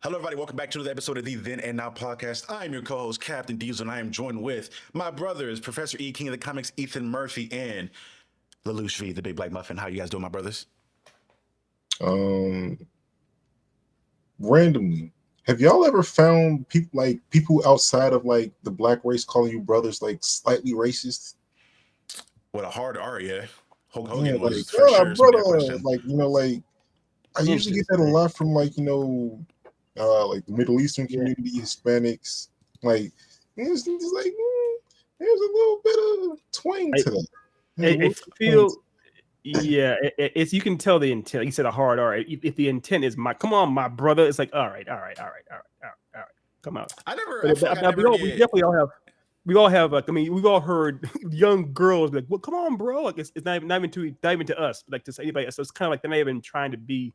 Hello, everybody. Welcome back to another episode of the Then and Now podcast. I'm your co-host, Captain Diesel, and I am joined with my brothers, Professor E, King of the Comics, Ethan Murphy, and Lelouch V, the Big Black Muffin. How you guys doing, my brothers? Um, Randomly, have y'all ever found people outside of like the black race calling you brothers like slightly racist? With a hard R, yeah. Hulk Yeah, Hogan like was for sure somebody that brother, question. like I usually get that a Interesting. lot from like the Middle Eastern Yeah. community, Hispanics. Like it's just like there's a little bit of twang to that. There's a little I bit of twang feel, to it's you can tell the intent. You said a hard R. If the intent is come on, my brother, it's like all right, come out. I But feel like I but never we get. definitely all have. Like, I mean, we've all heard young girls be like, "Well, come on, bro." Like it's not even to us, like to anybody. So it's kind of like they're not even trying to be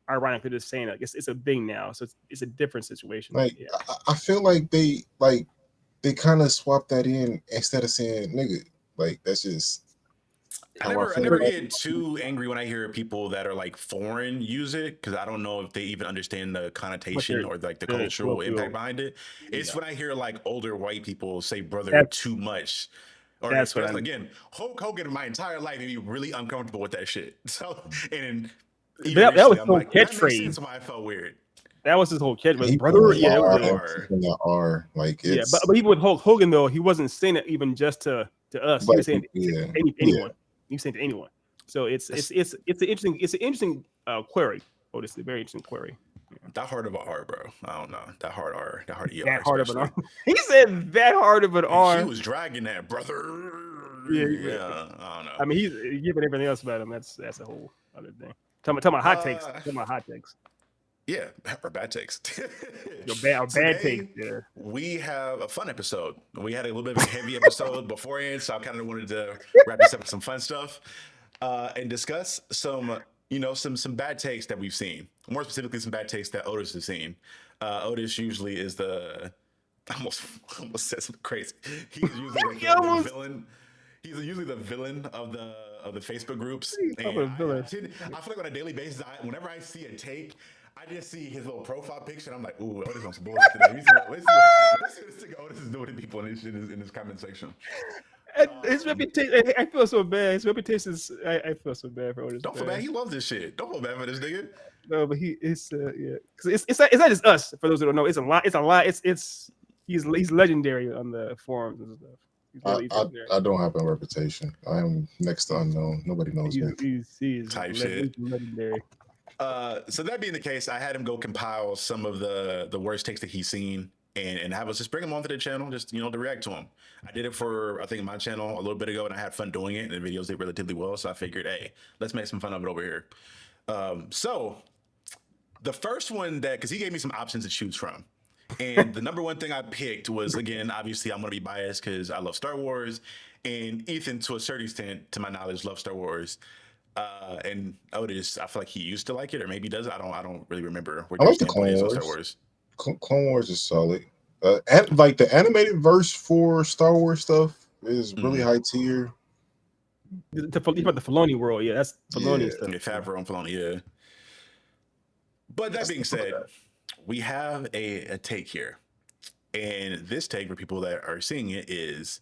ironic. They're just saying like it's a thing now. So it's a different situation. like Yeah. I feel like they kind of swap that in instead of saying nigga. Like that's just I how I never, I feel never about get too angry when I hear people that are like foreign use it because I don't know if they even understand the connotation or like the cultural impact behind it. It's when I hear like older white people say "brother" too much, or That's what especially again Hulk Hogan. My entire life made me really uncomfortable with that shit. So and even that recently, was I'm so like, that makes catchbrand. sense why I felt weird. That was his whole catch, he brother. put Yeah, a it was lot of a, emphasis on that R. Like yeah. it's But even with Hulk Hogan though, he wasn't saying it even just to us. He black was saying people. it to Yeah, anyone. He was saying to anyone. So it's an interesting query. Oh, this is a very interesting query. That hard of a R, bro. I don't know. That hard R, that hard ER, That hard of an especially. R. He said that hard of an He R. was dragging that, brother. Yeah, Yeah, I don't know. I mean, he's giving everything else about him. That's a whole other thing. Talking about hot takes. Talking about hot takes. Yeah, or bad takes. Bad takes. Today, Yeah. we have a fun episode. We had a little bit of a heavy episode beforehand, so I kind of wanted to wrap this up with some fun stuff and discuss some bad takes that we've seen. More specifically, some bad takes that Otis has seen. Otis usually is the I almost said something crazy. He's usually like the villain. He's usually the villain of the Facebook groups. And I feel like on a daily basis, whenever I see a take, I just see his little profile picture, and I'm like, "Ooh, Otis on some bullshit today." Let's see what this thing Otis is doing to people in his comment section. His reputation. I feel so bad. His reputation is. I feel so bad for Otis. Don't feel bad. He loves this shit. Don't feel bad for this nigga. No, but it's yeah. Because it's not just us. For those who don't know, it's a lot. It's a lot. He's legendary on the forums and stuff. I don't have a reputation. I am next to unknown. Nobody knows me. He's type shit. Legendary. So that being the case, I had him go compile some of the worst takes that he's seen and have us just bring them onto the channel, just to react to them. I did it for I think my channel a little bit ago, and I had fun doing it, and the videos did relatively well. So I figured, hey, let's make some fun of it over here. So the first one because he gave me some options to choose from. And the number one thing I picked was, again, obviously I'm going to be biased because I love Star Wars. And Ethan, to a certain extent, to my knowledge, loves Star Wars. And Otis, I feel like he used to like it, or maybe he does. I don't really remember where your standpoint is on Star Wars. Clone Wars is solid. And like the animated verse for Star Wars stuff is really high tier. About the Filoni world, yeah, that's Filoni stuff. Yeah, Favreau and Filoni, yeah. But that being said, we have a take here. And this take, for people that are seeing it, is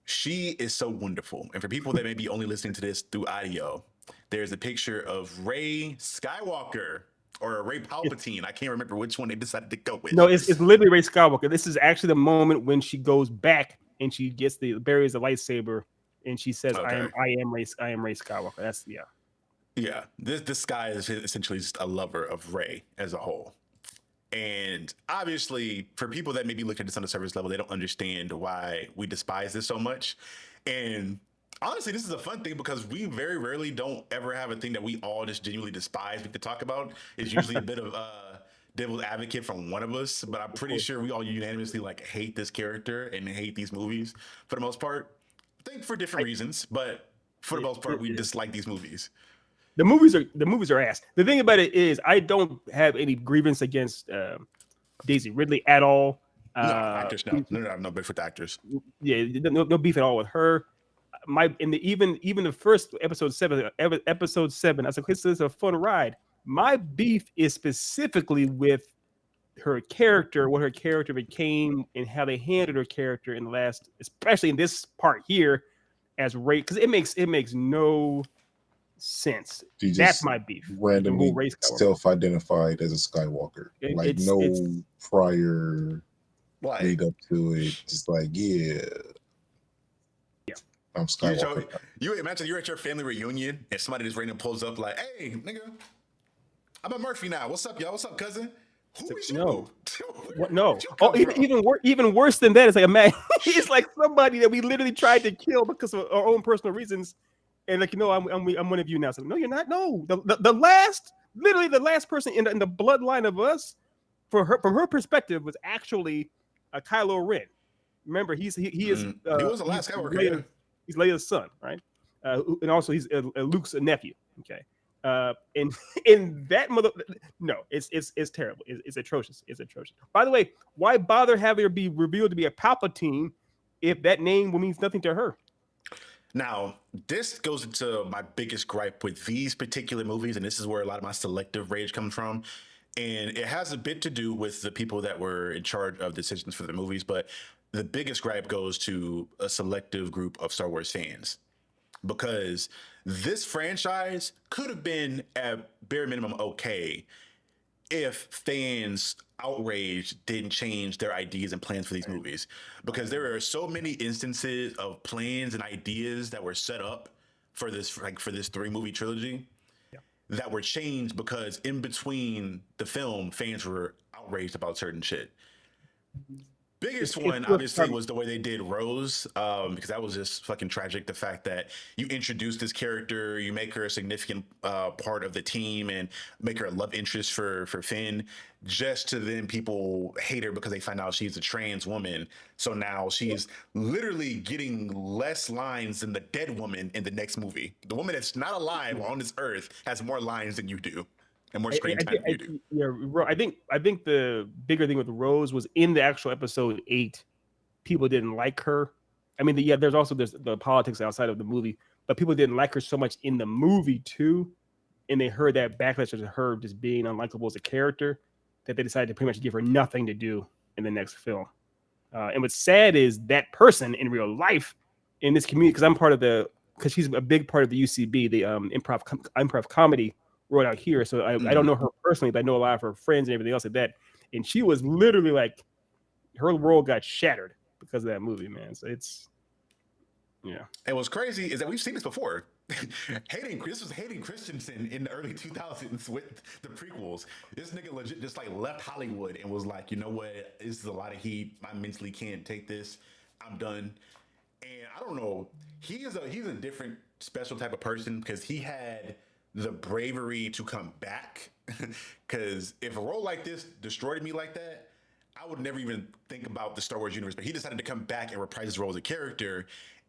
she is so wonderful. And for people that may be only listening to this through audio, there's a picture of Rey Skywalker or Rey Palpatine. I can't remember which one they decided to go with. No, it's literally Rey Skywalker. This is actually the moment when she goes back and she gets buries the lightsaber and she says, okay. I am Rey Skywalker. That's Yeah. This guy is essentially just a lover of Rey as a whole. And obviously, for people that maybe look at this on the surface level, they don't understand why we despise this so much. And honestly, this is a fun thing because we very rarely don't ever have a thing that we all just genuinely despise we could talk about. It's usually a bit of devil's advocate from one of us, but I'm pretty sure we all unanimously hate this character and hate these movies for the most part. I think for different reasons, but for the most part, we dislike these movies. The movies are ass. The thing about it is, I don't have any grievance against Daisy Ridley at all. No, actors, no beef with actors. Yeah, no beef at all with her. Even the first episode 7. I was like, this is a fun ride. My beef is specifically with her character, what her character became, and how they handled her character in the last, especially in this part here, as Rey, because it makes no sense. She That's just my beef. The whole randomly Rey Skywalker. self-identified as a Skywalker. Like no prior Like, lead up to it. Just like, yeah. I'm Skywalker. You imagine you're at your family reunion and somebody just randomly pulls up like, "Hey, nigga, I'm a Murphy now. What's up, y'all? What's up, cousin? Who is you? No. What? No. Oh, even worse than that, it's like a man. He's like somebody that we literally tried to kill because of our own personal reasons, and like, I'm one of you now. So no, you're not. No, the last person in the bloodline of us, from her perspective, was actually Kylo Ren. Remember, he is. He was the last Skywalker. He's Leia's son, right? And also he's Luke's nephew. Okay. And in that it's terrible. It's atrocious. It's atrocious. By the way, why bother having her be revealed to be a Palpatine if that name means nothing to her? Now, this goes into my biggest gripe with these particular movies, and this is where a lot of my selective rage comes from. And it has a bit to do with the people that were in charge of decisions for the movies, but the biggest gripe goes to a selective group of Star Wars fans. Because this franchise could have been at bare minimum okay if fans outraged didn't change their ideas and plans for these movies. Because there are so many instances of plans and ideas that were set up for this 3-movie trilogy that were changed because in between the film, fans were outraged about certain shit. Biggest one, obviously, was the way they did Rose, because that was just fucking tragic. The fact that you introduce this character, you make her a significant part of the team, and make her a love interest for Finn, just to then people hate her because they find out she's a trans woman. So now she's literally getting less lines than the dead woman in the next movie. The woman that's not alive on this earth has more lines than you do. And more screen time than you do. Yeah, I think the bigger thing with Rose was in the actual episode 8, people didn't like her. I mean, there's the politics outside of the movie, but people didn't like her so much in the movie too, and they heard that backlash of her just being unlikable as a character that they decided to pretty much give her nothing to do in the next film. And what's sad is that person in real life in this community, because she's a big part of the UCB, the improv comedy world out here. So I don't know her personally, but I know a lot of her friends and everything else like that. And she was literally like, her world got shattered because of that movie, man. So it's, yeah. And what's crazy is that we've seen this before. This was Hayden Christensen in the early 2000s with the prequels. This nigga legit just like left Hollywood and was like, you know what? This is a lot of heat. I mentally can't take this. I'm done. And I don't know. He's a different special type of person because he had the bravery to come back. Because if a role like this destroyed me like that, I would never even think about the Star Wars universe. But he decided to come back and reprise his role as a character,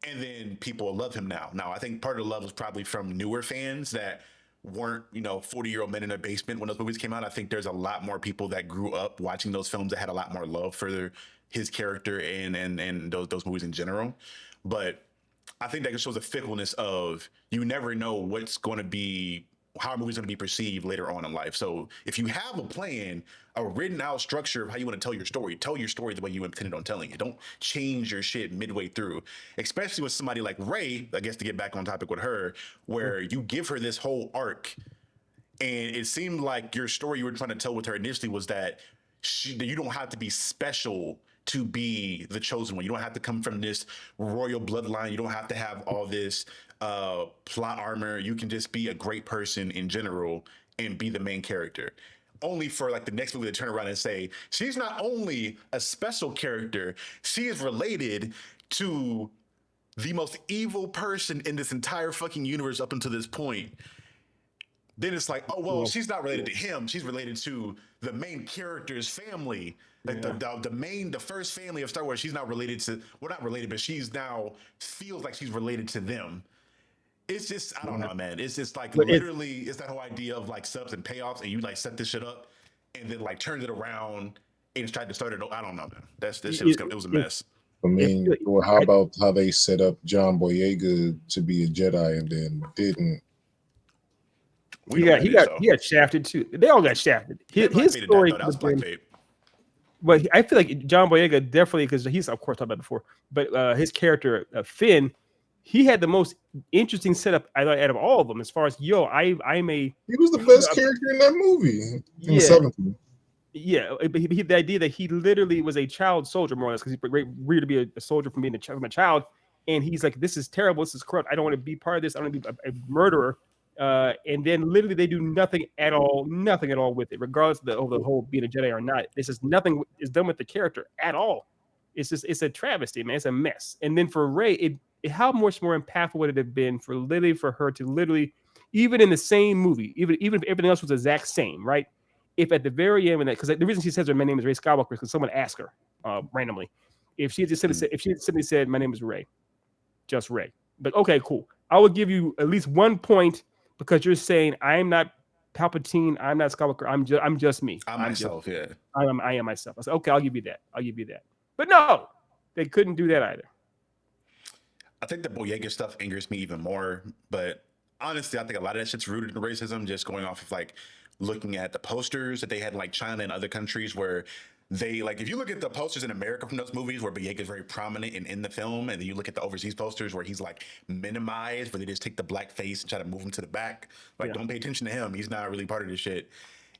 and then people love him now. Now, I think part of the love was probably from newer fans that weren't, 40-year-old men in a basement when those movies came out. I think there's a lot more people that grew up watching those films that had a lot more love for his character and those movies in general. But I think that shows a fickleness of you never know what's going to be, how a movie's going to be perceived later on in life. So if you have a plan, a written out structure of how you want to tell your story the way you intended on telling it. Don't change your shit midway through, especially with somebody like Rey, I guess, to get back on topic with her, where you give her this whole arc. And it seemed like your story you were trying to tell with her initially was that you don't have to be special to be the chosen one. You don't have to come from this royal bloodline. You don't have to have all this plot armor. You can just be a great person in general and be the main character. Only for like the next movie to turn around and say, she's not only a special character, she is related to the most evil person in this entire fucking universe up until this point. Then it's like, oh, well, she's not related to him. She's related to the main character's family. Like the first family of Star Wars, she's not related to, well, not related, but she's now feels like she's related to them. It's just, I don't know, man. It's just like literally, it's that whole idea of like subs and payoffs, and you like set this shit up and then like turned it around and tried to start it. I don't know, man. It was a mess. I mean, well, how about how they set up John Boyega to be a Jedi and then didn't? We know what that is, though. He got shafted too. They all got shafted. His story that was blackbait. Well, I feel like John Boyega definitely, because he's of course talked about it before, but his character Finn, he had the most interesting setup out of all of them. As far as he was the best character in that movie in the 70s. Yeah, but the idea that he literally was a child soldier, more or less, because he's reared to be a soldier from being from a child, and he's like, "This is terrible. This is corrupt. I don't want to be part of this. I don't want to be a murderer." And then literally they do nothing at all with it, regardless of the whole being a Jedi or not. This is nothing is done with the character at all. It's a travesty, man. It's a mess. And then for Rey, how much more impactful would it have been for her to literally, even in the same movie, even if everything else was the exact same, right? If at the very end, because the reason she says my name is Rey Skywalker is because someone asked her randomly. If she had just simply said my name is Rey, just Rey. But okay, cool. I will give you at least 1 point because you're saying I'm not Palpatine, I'm not Skywalker, I'm just me. I am myself. I said, okay, I'll give you that. But no, they couldn't do that either. I think the Boyega stuff angers me even more. But honestly, I think a lot of that shit's rooted in racism, just going off of like looking at the posters that they had in like China and other countries where they like, if you look at the posters in America from those movies where Boyega is very prominent in the film, and then you look at the overseas posters where he's like minimized, where they just take the black face and try to move him to the back. Like, don't pay attention to him. He's not really part of this shit.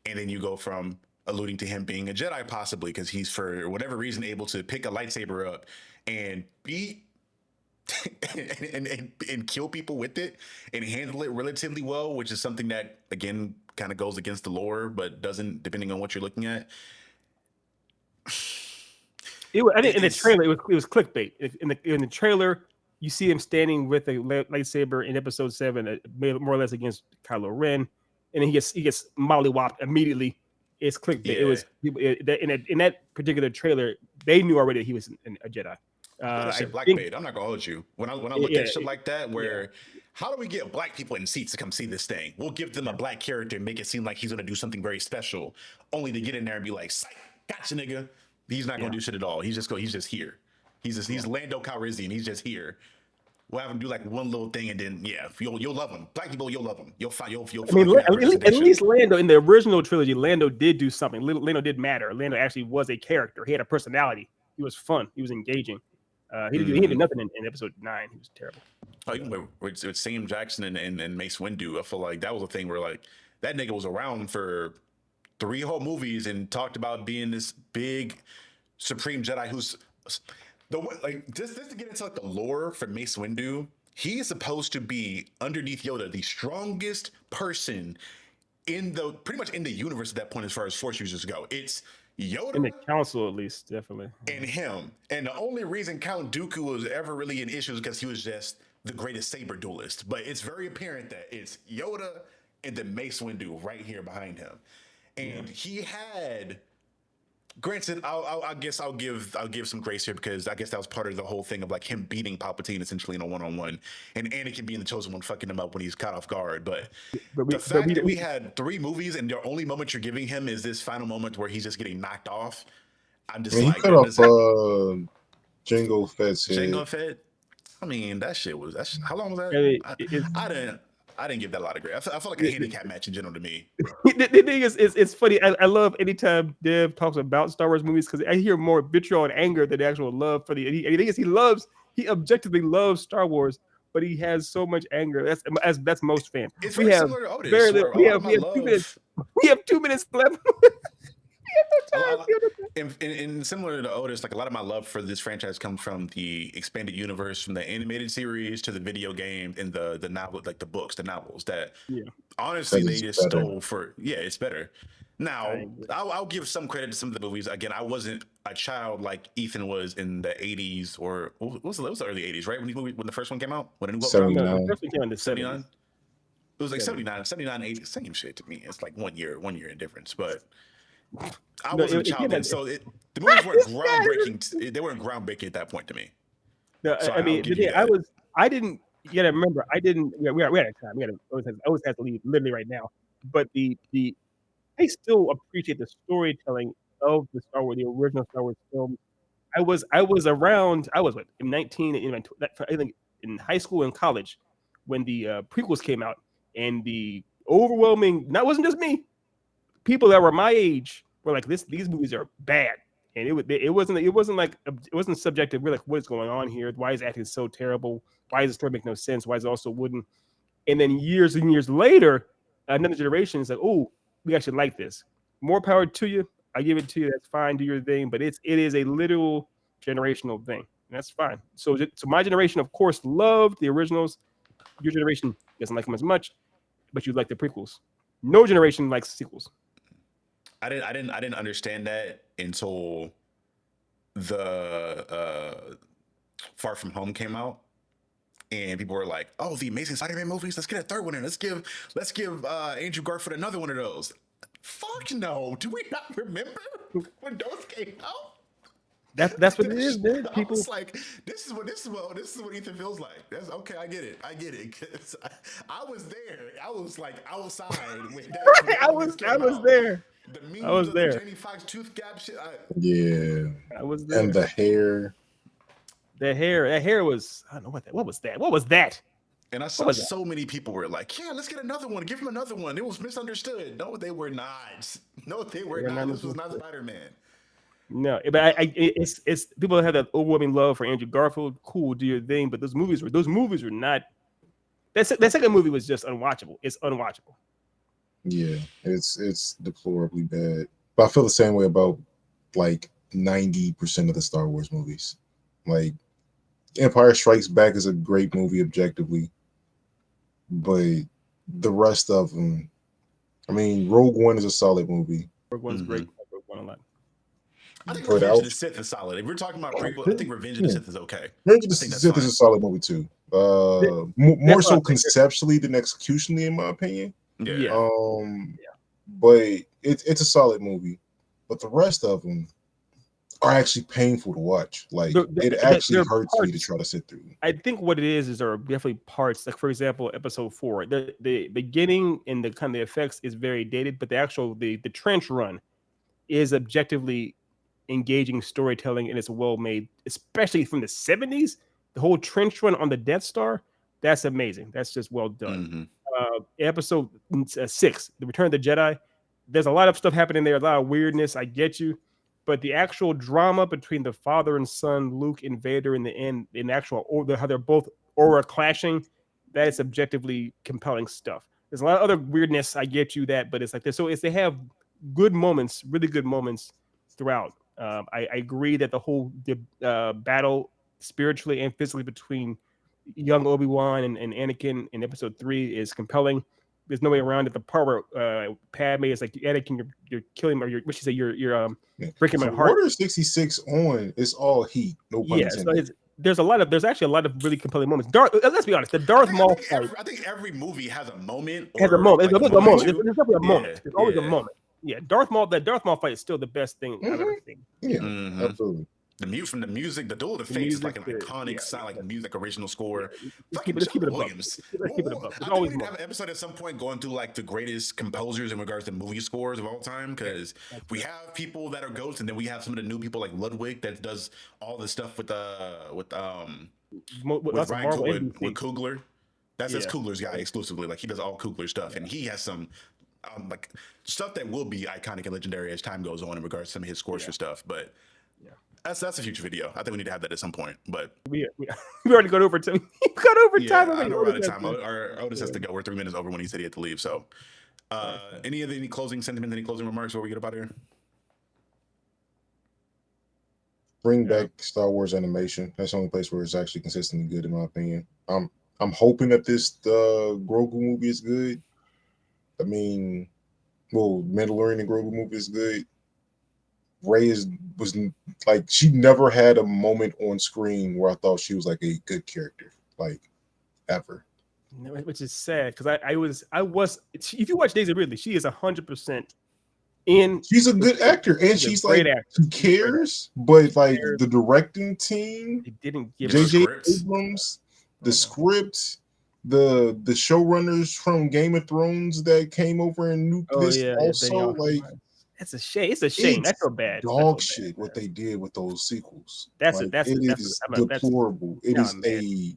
And then you go from alluding to him being a Jedi possibly because he's for whatever reason able to pick a lightsaber up and beat and kill people with it and handle it relatively well, which is something that again kind of goes against the lore, but doesn't, depending on what you're looking at. In the trailer, it was clickbait. In the trailer, you see him standing with a lightsaber in Episode 7, more or less against Kylo Ren, and then he gets mollywopped immediately. It's clickbait. Yeah. It was in that particular trailer, they knew already that he was a Jedi. Blackbait. I'm not gonna hold you when I look at shit like that. Where how do we get black people in seats to come see this thing? We'll give them a black character and make it seem like he's gonna do something very special, only to get in there and be like, "Psych, gotcha, nigga." He's not gonna do shit at all. He's just here. He's Lando Calrissian. He's just here. We'll have him do like one little thing, and then you'll love him. Black people, you'll love him. You'll find. I mean, at least Lando in the original trilogy, Lando did do something. Lando did matter. Lando actually was a character. He had a personality. He was fun. He was engaging. He did nothing in Episode 9. He was terrible. Oh, even with Sam Jackson and Mace Windu, I feel like that was a thing where like that nigga was around for 3 whole movies and talked about being this big Supreme Jedi who's just to get into like the lore for Mace Windu. He is supposed to be underneath Yoda, the strongest person pretty much in the universe at that point as far as Force users go. It's Yoda in the council, at least, definitely, and him. And the only reason Count Dooku was ever really an issue is because he was just the greatest saber duelist. But it's very apparent that it's Yoda and then Mace Windu right here behind him. And he had, granted, I guess I'll give some grace here because I guess that was part of the whole thing of like him beating Palpatine essentially in a one-on-one, and Anakin being the chosen one fucking him up when he's caught off guard. But the fact that we had 3 movies and the only moment you're giving him is this final moment where he's just getting knocked off. I'm just like, he cut off Jango Fett's head. Jango Fett. I mean, that's how long was that? I didn't give that a lot of grade. I felt like a handicap match in general to me. The thing is, it's funny. I love anytime Dev talks about Star Wars movies because I hear more vitriol and anger than actual love for the. The thing is, he objectively loves Star Wars, but he has so much anger. That's most fans. It's very similar to Otis. We have 2 minutes left. And similar to Otis, like a lot of my love for this franchise comes from the expanded universe, from the animated series to the video game and the novel, like the books, the novels that honestly they just stole for. Yeah, it's better. Now, I'll give some credit to some of the movies. Again, I wasn't a child like Ethan was in the 80s or it was the early 80s, right? When the first one came out? When the new book came out? The first one came out in the 79. It was like 79, 80, same shit to me. It's like one year in difference, but I wasn't a child then, so the movies weren't groundbreaking. They weren't groundbreaking at that point to me. No, so I mean, I didn't. You gotta remember, I didn't. We had a time. Always have to leave literally right now. But I still appreciate the storytelling of the Star Wars, the original Star Wars film. I was around. I was 19. I think in high school and college when the prequels came out, and the overwhelming. That wasn't just me. People that were my age were like, these movies are bad. And it wasn't subjective. We're like, what is going on here? Why is acting so terrible? Why does the story make no sense? Why is it also wooden? And then years and years later, another generation is like, oh, we actually like this. More power to you. I give it to you. That's fine. Do your thing. But it is a literal generational thing. And that's fine. So my generation, of course, loved the originals. Your generation doesn't like them as much, but you like the prequels. No generation likes sequels. I didn't understand that until the Far From Home came out. And people were like, "Oh, the Amazing Spider-Man movies. Let's get a third one in. Let's give Andrew Garfield another one of those." Fuck no! Do we not remember when those came out? That's what it is, man. I People was like, this is what Ethan feels like. That's okay. I get it. 'Cause I was there. I was like outside when that I was there. The I was memes of there. the Jamie Foxx tooth gap shit. Yeah, I was there. and the hair. That hair was, I don't know what was that? And I saw so many people were like, "Yeah, let's get another one. Give him another one." It was misunderstood. No, they were not. No, they were not. This was not Spider-Man. No, but it's people that have that overwhelming love for Andrew Garfield. Cool, do your thing. But those movies were not. That second movie was just unwatchable. It's unwatchable. Yeah, it's deplorably bad. But I feel the same way about like 90% of the Star Wars movies. Like Empire Strikes Back is a great movie objectively, but the rest of them, I mean, Rogue One is a solid movie. Rogue One's great. Rogue One a lot. I think Revenge of the Sith is solid. If we're talking about prequel, I think Revenge of the Sith is okay. Revenge of the Sith is a solid movie too. More so conceptually than executionally, in my opinion. Yeah. But it's a solid movie. But the rest of them are actually painful to watch. Like it actually hurts me to try to sit through. I think what it is there are definitely parts. Like for example, episode 4, the beginning and the kind of the effects is very dated, but the actual the trench run is objectively engaging storytelling and it's well made, especially from the 70s. The whole trench run on the Death Star, that's amazing. That's just well done. Episode 6, The Return of the Jedi, there's a lot of stuff happening there, a lot of weirdness. I get you. But the actual drama between the father and son, Luke and Vader, in the end, in how they're both aura clashing, that is objectively compelling stuff. There's a lot of other weirdness. I get you that, but it's like this. So they have good moments, really good moments throughout. I agree that the whole battle spiritually and physically between young Obi-Wan and Anakin in episode 3 is compelling. There's no way around it. The part where Padme is like, Anakin, you're killing me, or what she say, you're breaking my heart. Order 66 on, it's all heat. No pun intended. So there's actually a lot of really compelling moments. Let's be honest, the Darth Maul fight. I think every movie has a moment. Has a moment. There's definitely a moment. There's always a moment. Yeah, Darth Maul fight is still the best thing I've ever seen. Yeah, absolutely. The music, the duel of the fates is like an iconic sound, like music original score. Let's keep it above. Williams. I think we need to have an episode at some point going through like the greatest composers in regards to movie scores of all time, because we have people that are ghosts, and then we have some of the new people like Ludwig that does all the stuff with Ryan with Coogler. That's Coogler's guy exclusively. Like he does all Coogler stuff, and he has some like stuff that will be iconic and legendary as time goes on in regards to some of his scores for stuff, but. That's a future video. I think we need to have that at some point. But we already got over time. We got over time. I know we're out of time. Our Otis has to go. We're 3 minutes over when he said he had to leave. So, any closing sentiments? Any closing remarks before we get up out of here? Bring back Star Wars animation. That's the only place where it's actually consistently good, in my opinion. I'm hoping that this Grogu movie is good. I mean, Mandalorian and Grogu movie is good. Rey was like, she never had a moment on screen where I thought she was like a good character, like ever. Which is sad because I was. If you watch Daisy Ridley, she is 100% in. She's a good actor, and she's like, who cares? But like the directing team, they didn't give J.J. Abrams, the script, the showrunners from Game of Thrones that came over and nuked this also, like. That's a shame. It's a shame. That's so bad. Dog shit. What they did with those sequels. That's deplorable. It is a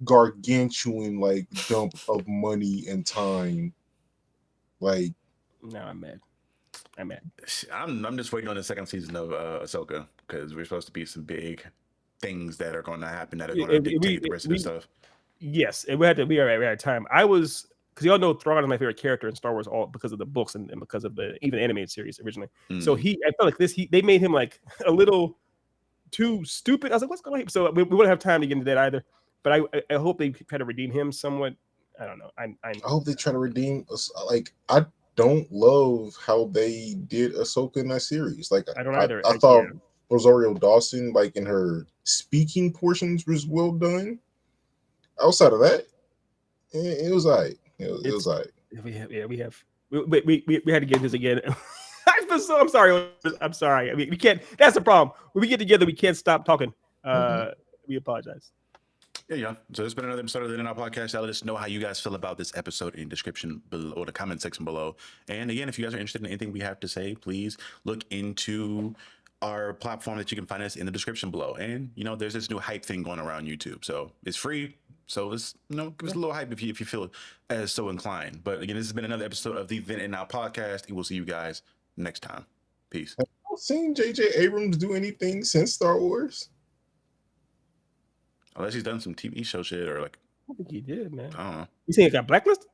gargantuan like dump of money and time Like, No, I'm mad. I'm just waiting on the second season of Ahsoka because we're supposed to be some big things that are going to happen that are going to dictate the rest of this stuff. Yes, and we are at time. I was because y'all know Thrawn is my favorite character in Star Wars, all because of the books and because of the even animated series originally. So I felt like they made him like a little too stupid. I was like, what's going on? So we wouldn't have time to get into that either. But I hope they try to redeem him somewhat. I don't know. I hope they try to redeem us. Like, I don't love how they did Ahsoka in that series. Like, I don't either. I thought Rosario Dawson, like in her speaking portions, was well done. Outside of that, it was alright. It was alright. We had to get this again. I'm sorry. I'm sorry. I mean, we can't. That's the problem. When we get together, we can't stop talking. We apologize. Yeah. So it's been another episode of the In Our Podcast. Let us know how you guys feel about this episode in the description below or the comment section below. And again, if you guys are interested in anything we have to say, please look into our platform that you can find us in the description below. And there's this new hype thing going around YouTube, so it's free. So let's give us a little hype if you feel as so inclined. But again, this has been another episode of the Then and Now Podcast. And we'll see you guys next time. Peace. I've not seen J.J. Abrams do anything since Star Wars. Unless he's done some TV show shit or like. I think he did, man. I don't know. You saying it got blacklisted?